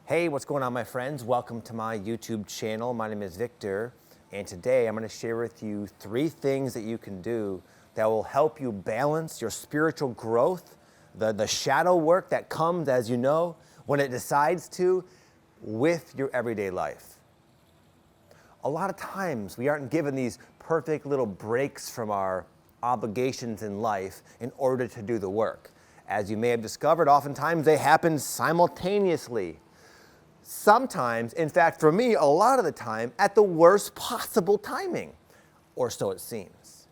Hey, what's going on, my friends? Welcome to my YouTube channel. My name is Victor, and today I'm going to share with you 3 things that you can do that will help you balance your spiritual growth, the shadow work that comes, as you know, when it decides to, with your everyday life. A lot of times we aren't given these perfect little breaks from our obligations in life in order to do the work. As you may have discovered, oftentimes they happen simultaneously. Sometimes, in fact, for me, a lot of the time, at the worst possible timing, or so it seems.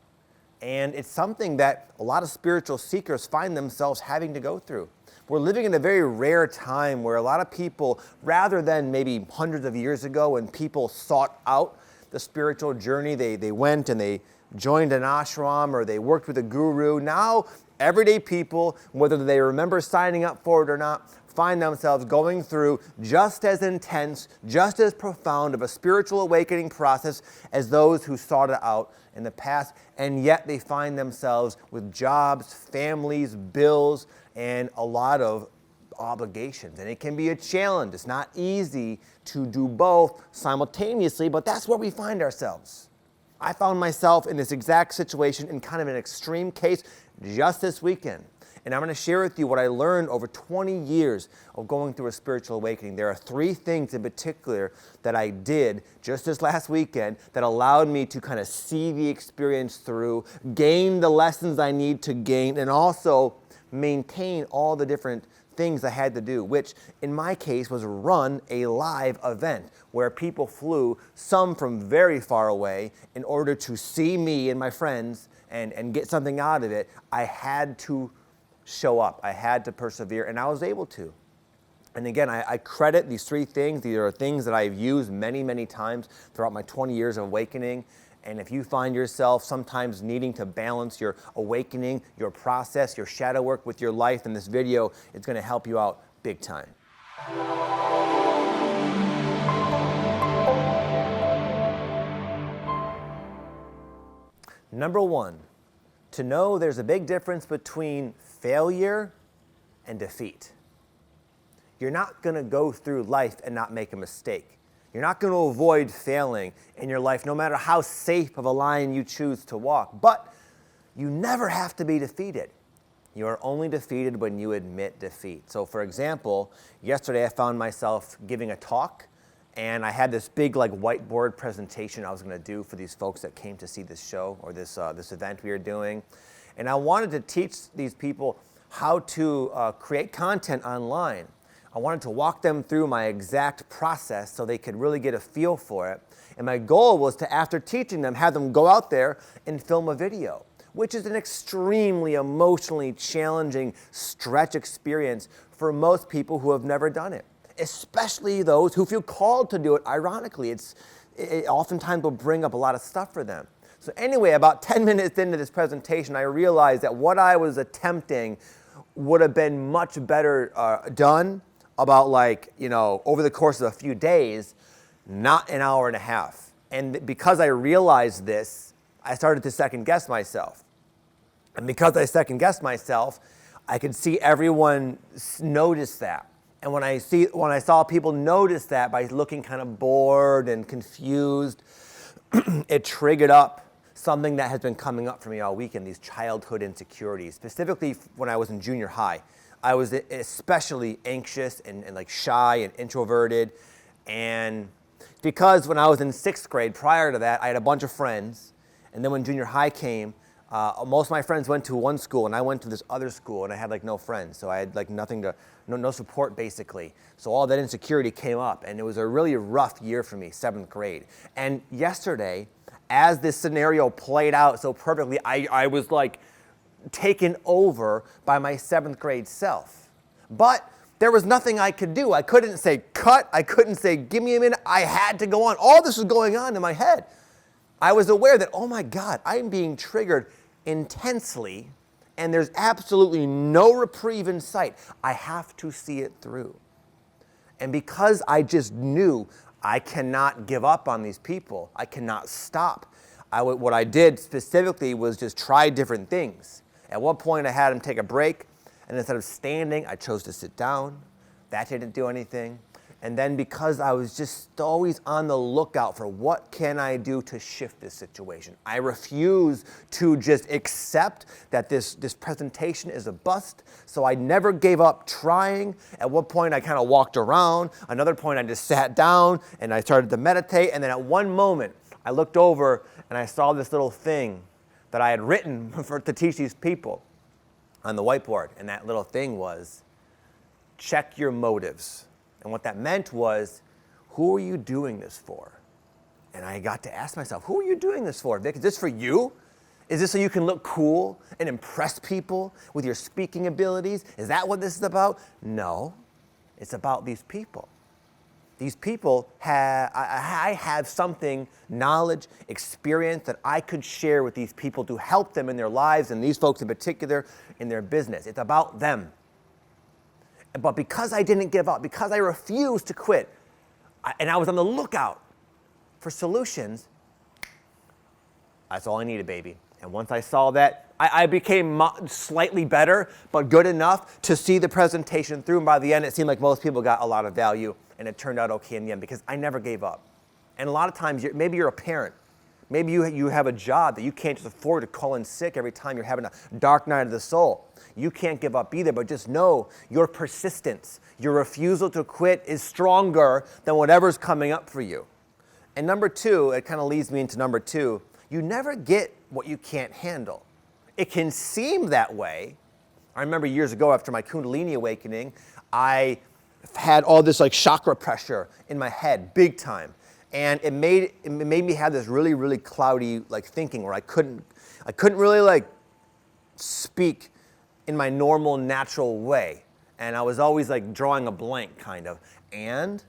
And it's something that a lot of spiritual seekers find themselves having to go through. We're living in a very rare time where a lot of people, rather than maybe hundreds of years ago when people sought out the spiritual journey, they went and they joined an ashram or they worked with a guru. Now, everyday people, whether they remember signing up for it or not, find themselves going through just as intense, just as profound of a spiritual awakening process as those who sought it out in the past, and yet they find themselves with jobs, families, bills, and a lot of obligations. And it can be a challenge. It's not easy to do both simultaneously, but that's where we find ourselves. I found myself in this exact situation in kind of an extreme case just this weekend. And I'm going to share with you what I learned over 20 years of going through a spiritual awakening. There are 3 things in particular that I did just this last weekend that allowed me to kind of see the experience through, gain the lessons I need to gain, and also maintain all the different things I had to do, which in my case was run a live event where people flew, some from very far away, in order to see me and my friends and get something out of it. I had to show up. I had to persevere, and I was able to. And again, I credit these 3 things. These are things that I've used many, many times throughout my 20 years of awakening. And if you find yourself sometimes needing to balance your awakening, your process, your shadow work with your life, then this video is going to help you out big time. Number 1, to know there's a big difference between failure and defeat. You're not going to go through life and not make a mistake. You're not going to avoid failing in your life, no matter how safe of a line you choose to walk. But you never have to be defeated. You are only defeated when you admit defeat. So for example, yesterday I found myself giving a talk, and I had this big whiteboard presentation I was going to do for these folks that came to see this show or this event we were doing. And I wanted to teach these people how to create content online. I wanted to walk them through my exact process so they could really get a feel for it. And my goal was to, after teaching them, have them go out there and film a video, which is an extremely emotionally challenging stretch experience for most people who have never done it, especially those who feel called to do it. Ironically, it oftentimes will bring up a lot of stuff for them. So anyway, about 10 minutes into this presentation, I realized that what I was attempting would have been much better done about over the course of a few days, not an hour and a half. And because I realized this, I started to second guess myself. And because I second guessed myself, I could see everyone notice that. And when I saw people notice that by looking kind of bored and confused, it triggered up something that has been coming up for me all weekend, these childhood insecurities. Specifically when I was in junior high, I was especially anxious and shy and introverted. And because when I was in 6th grade, prior to that, I had a bunch of friends. And then when junior high came, most of my friends went to one school, and I went to this other school, and I had no friends. So I had nothing no support basically. So all that insecurity came up, and it was a really rough year for me, 7th grade. And yesterday, as this scenario played out so perfectly, I was taken over by my 7th grade self. But there was nothing I could do. I couldn't say cut. I couldn't say give me a minute. I had to go on. All this was going on in my head. I was aware that, oh my God, I'm being triggered intensely, and there's absolutely no reprieve in sight. I have to see it through. And because I just knew I cannot give up on these people, I cannot stop, what I did specifically was just try different things. At one point I had them take a break, and instead of standing, I chose to sit down. That didn't do anything. And then because I was just always on the lookout for what can I do to shift this situation, I refused to just accept that this presentation is a bust. So I never gave up trying. At one point I kind of walked around. Another point I just sat down and I started to meditate. And then at one moment I looked over and I saw this little thing that I had written to teach these people on the whiteboard. And that little thing was, check your motives. And what that meant was, who are you doing this for? And I got to ask myself, who are you doing this for, Vic? Is this for you? Is this so you can look cool and impress people with your speaking abilities? Is that what this is about? No, it's about these people. These people I have something, knowledge, experience that I could share with these people to help them in their lives, and these folks in particular in their business. It's about them. But because I didn't give up, because I refused to quit, and I was on the lookout for solutions, that's all I needed, baby. And once I saw that, I became slightly better, but good enough to see the presentation through. And by the end, it seemed like most people got a lot of value, and it turned out okay in the end because I never gave up. And a lot of times, maybe you're a parent. Maybe you have a job that you can't just afford to call in sick every time you're having a dark night of the soul. You can't give up either, but just know your persistence, your refusal to quit is stronger than whatever's coming up for you. And number two, it kind of leads me into number two, you never get what you can't handle. It can seem that way. I remember years ago after my Kundalini awakening, I had all this like chakra pressure in my head, big time. And it made me have this really, really cloudy like thinking where I couldn't really like speak in my normal, natural way. And I was always like drawing a blank kind of. And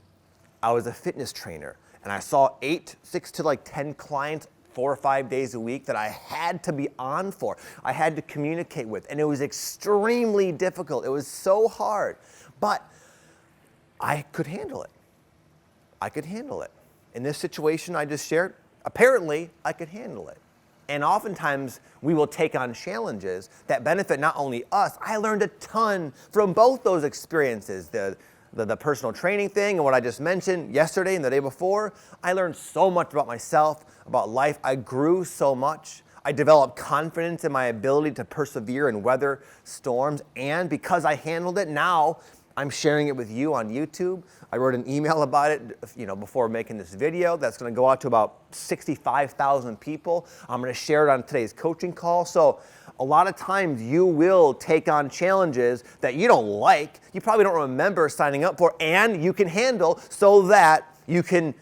I was a fitness trainer. And I saw 6 to 10 clients 4 or 5 days a week that I had to be on for. I had to communicate with. And it was extremely difficult. It was so hard. But I could handle it. I could handle it. In this situation I just shared, apparently I could handle it. And oftentimes we will take on challenges that benefit not only us. I learned a ton from both those experiences, the personal training thing and what I just mentioned yesterday and the day before. I learned so much about myself, about life. I grew so much. I developed confidence in my ability to persevere and weather storms. And because I handled it, now I'm sharing it with you on YouTube. I wrote an email about it, before making this video. That's going to go out to about 65,000 people. I'm going to share it on today's coaching call. So a lot of times you will take on challenges that you don't like, you probably don't remember signing up for, and you can handle so that you can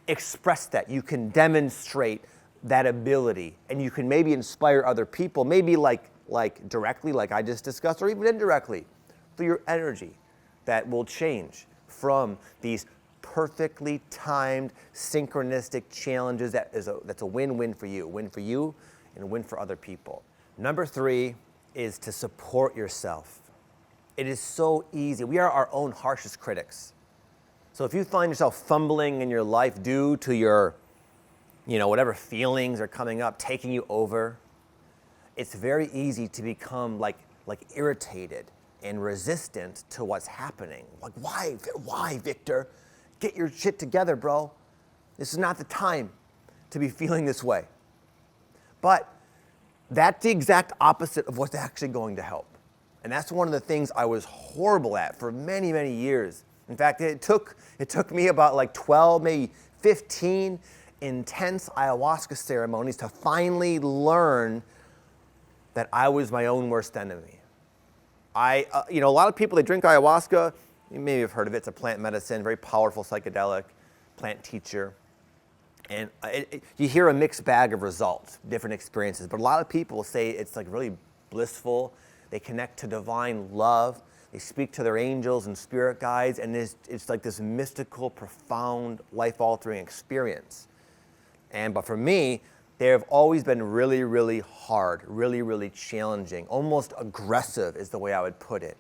express that, you can demonstrate that ability, and you can maybe inspire other people, maybe like directly, like I just discussed, or even indirectly, through your energy that will change from these perfectly timed, synchronistic challenges that's a win-win for you. Win for you and a win for other people. Number 3 is to support yourself. It is so easy. We are our own harshest critics. So if you find yourself fumbling in your life due to your, whatever feelings are coming up, taking you over, it's very easy to become like irritated and resistant to what's happening. Like, why, Victor? Get your shit together, bro. This is not the time to be feeling this way. But that's the exact opposite of what's actually going to help. And that's one of the things I was horrible at for many, many years. In fact, it took me about 12, maybe 15 intense ayahuasca ceremonies to finally learn that I was my own worst enemy. A lot of people, they drink ayahuasca. You maybe have heard of it. It's a plant medicine, very powerful psychedelic, plant teacher. And you hear a mixed bag of results, different experiences. But a lot of people say it's really blissful. They connect to divine love. They speak to their angels and spirit guides. And it's like this mystical, profound, life-altering experience. But for me, they have always been really, really hard, really, really challenging, almost aggressive is the way I would put it.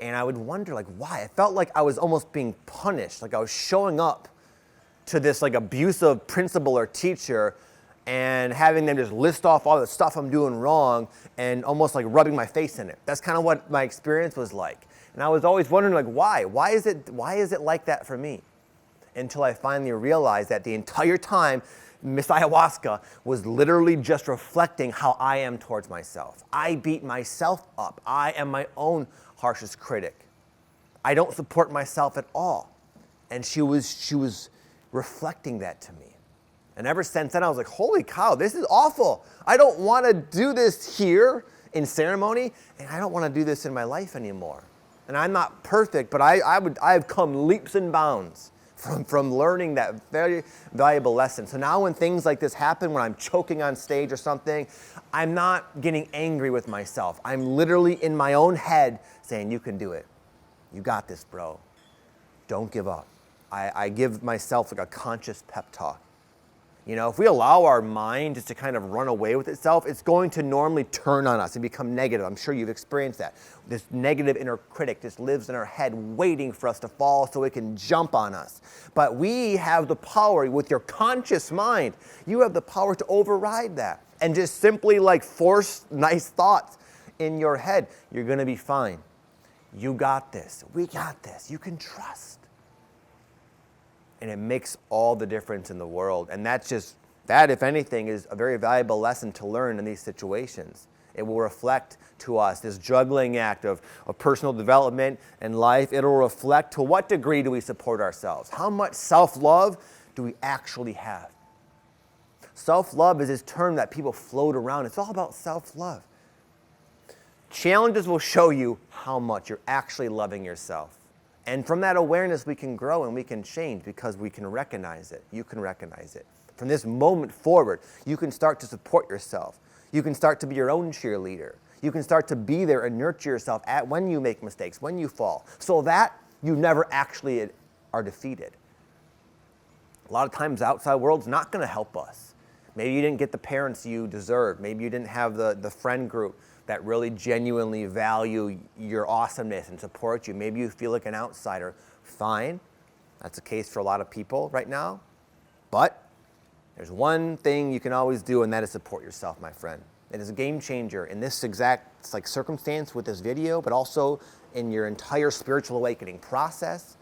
And I would wonder why. I felt like I was almost being punished, like I was showing up to this abusive principal or teacher and having them just list off all the stuff I'm doing wrong and almost rubbing my face in it. That's kind of what my experience was like. And I was always wondering why? Why is it like that for me? until I finally realized that the entire time, Miss Ayahuasca was literally just reflecting how I am towards myself. I beat myself up. I am my own harshest critic. I don't support myself at all. And she was reflecting that to me. And ever since then, I was like, holy cow, this is awful. I don't want to do this here in ceremony, and I don't want to do this in my life anymore. And I'm not perfect, but I've come leaps and bounds from learning that very valuable lesson. So now when things like this happen, when I'm choking on stage or something, I'm not getting angry with myself. I'm literally in my own head saying, you can do it. You got this, bro. Don't give up. I give myself like a conscious pep talk. You know, if we allow our mind just to kind of run away with itself, it's going to normally turn on us and become negative. I'm sure you've experienced that. This negative inner critic just lives in our head waiting for us to fall so it can jump on us. But we have the power with your conscious mind. You have the power to override that and just simply like force nice thoughts in your head. You're going to be fine. You got this. We got this. You can trust. And it makes all the difference in the world. And that, if anything, is a very valuable lesson to learn in these situations. It will reflect to us this juggling act of personal development and life. It'll reflect to what degree do we support ourselves? How much self-love do we actually have? Self-love is this term that people float around. It's all about self-love. Challenges will show you how much you're actually loving yourself. And from that awareness, we can grow and we can change because we can recognize it. You can recognize it. From this moment forward, you can start to support yourself. You can start to be your own cheerleader. You can start to be there and nurture yourself when you make mistakes, when you fall, so that you never actually are defeated. A lot of times the outside world's not going to help us. Maybe you didn't get the parents you deserved. Maybe you didn't have the friend group that really genuinely value your awesomeness and support you. Maybe you feel like an outsider. Fine. That's the case for a lot of people right now. But there's one thing you can always do, and that is support yourself, my friend. It is a game changer in this exact circumstance with this video, but also in your entire spiritual awakening process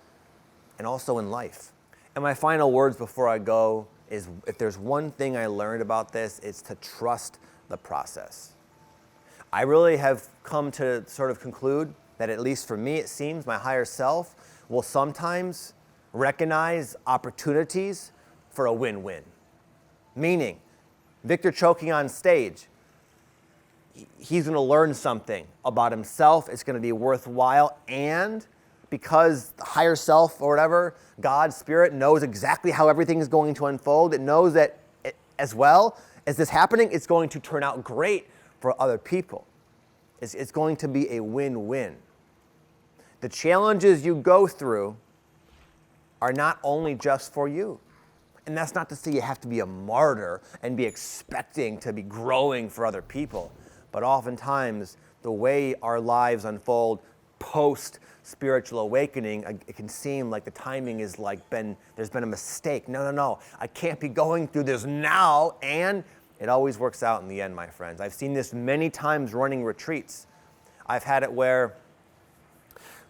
and also in life. And my final words before I go is, if there's one thing I learned about this, it's to trust the process. I really have come to sort of conclude that, at least for me, it seems my higher self will sometimes recognize opportunities for a win-win. Meaning, Victor choking on stage, he's going to learn something about himself. It's going to be worthwhile. And because the higher self or whatever, God, Spirit, knows exactly how everything is going to unfold, it knows that as well as this happening, it's going to turn out great for other people. It's going to be a win-win. The challenges you go through are not only just for you. And that's not to say you have to be a martyr and be expecting to be growing for other people. But oftentimes, the way our lives unfold post-spiritual awakening, it can seem like the timing is there's been a mistake. No. I can't be going through this now. And it always works out in the end, my friends. I've seen this many times running retreats. I've had it where,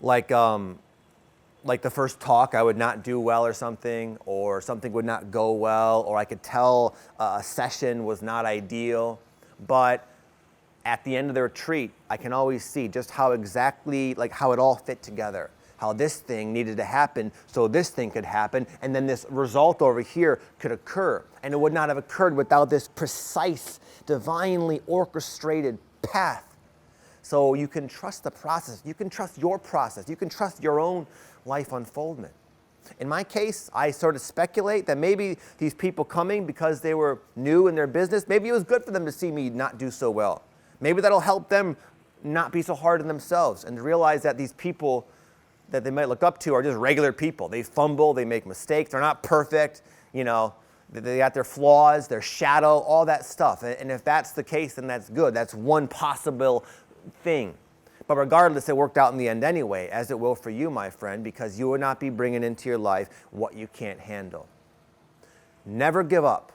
like the first talk, I would not do well or something would not go well, or I could tell a session was not ideal. But at the end of the retreat, I can always see just how exactly, how it all fit together. How this thing needed to happen so this thing could happen, and then this result over here could occur. And it would not have occurred without this precise, divinely orchestrated path. So you can trust the process. You can trust your process. You can trust your own life unfoldment. In my case, I sort of speculate that maybe these people coming because they were new in their business, maybe it was good for them to see me not do so well. Maybe that'll help them not be so hard on themselves and realize that these people that they might look up to are just regular people. They fumble, they make mistakes, they're not perfect, they got their flaws, their shadow, all that stuff. And if that's the case, then that's good. That's one possible thing. But regardless, it worked out in the end anyway, as it will for you, my friend, because you will not be bringing into your life what you can't handle. Never give up.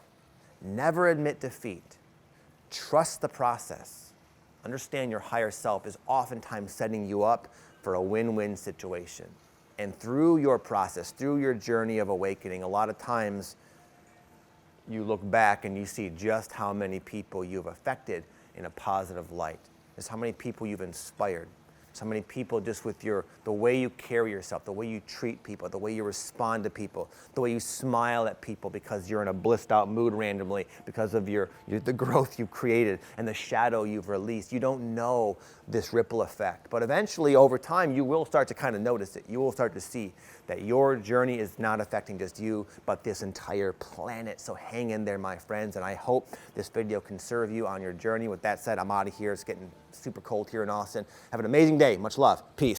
Never admit defeat. Trust the process. Understand your higher self is oftentimes setting you up for a win-win situation. And through your process, through your journey of awakening, a lot of times you look back and you see just how many people you've affected in a positive light. Just how many people you've inspired. So many people just with the way you carry yourself, the way you treat people, the way you respond to people, the way you smile at people because you're in a blissed out mood randomly because of the growth you've created and the shadow you've released. You don't know this ripple effect, but eventually over time you will start to kind of notice it. You will start to see that your journey is not affecting just you, but this entire planet. So hang in there, my friends, and I hope this video can serve you on your journey. With that said, I'm out of here. It's getting super cold here in Austin. Have an amazing day. Much love. Peace.